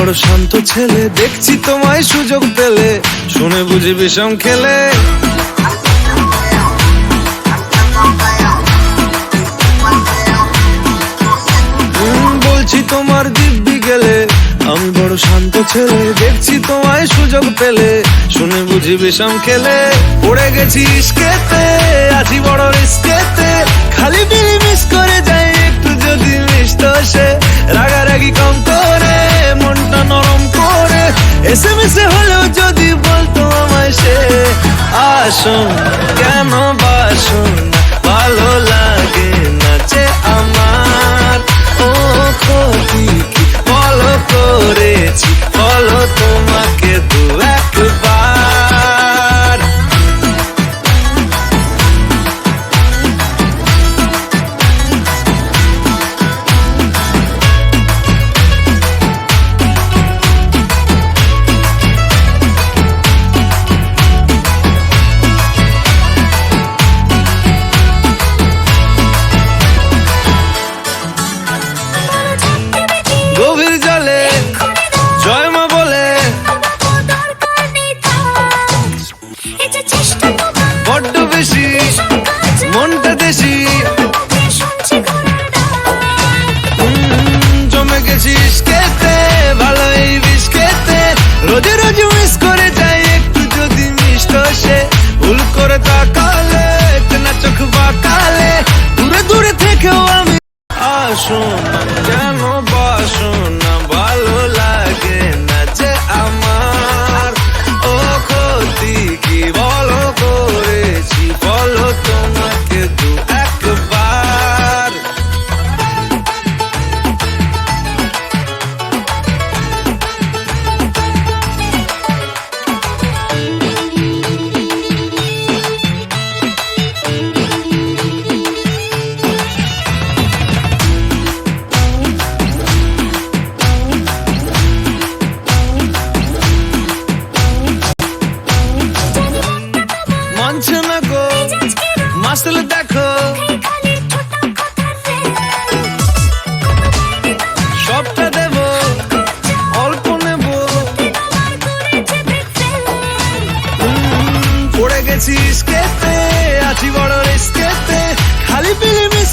বড় শান্ত ছেলে, দেখছি তোমায় সুযোগ পেলে শুনে বুঝি বিষম খেলে। বলছি তোমার দিব্যি গেলে, আমি বড় শান্ত ছেলে, দেখছি তোমায় সুযোগ পেলে শুনে বুঝি বিষম খেলে। পড়ে গেছি ইস্কেতে, আছি বড় রিস্কেতে, খালি বিলি মিস করে যাই একটু যদি মিষ্ট সে। রাগারাগি কম করে, মনটা নরম করে, এসএমএস হলেও যদি বলতো আমায় সে। আসুন কেন বাসুন, ভালো লাগে না যে আমার। ও ক্ষতি কি বলো করেছি, বলো তোমাকে দু একবার। গভীর জলে জয় মা বলে, বড্ড বেশি মনটা দেশি। জমে গেছি ইস্কেতে, ভালো এই বিস্কেতে, রোজে রোজ মিস করে যাই একটু যদি মিষ্ট সে। ভুল করে তাকালে, না চোখ বাঁকালে, দূরে দূরে থেকেও আমি। আসুন কেন বাসুন, ভালো লাগে না যে আমার। ও ক্ষতি কি বলো করেছি, বলো তোমাকে দু একবার। মানছে না গো মাসলে দেখো, সবটা দেব অল্প নেব। পড়ে গেছি ইস্কেতে, আছি বড় রিস্কেতে, খালি পিলি মিস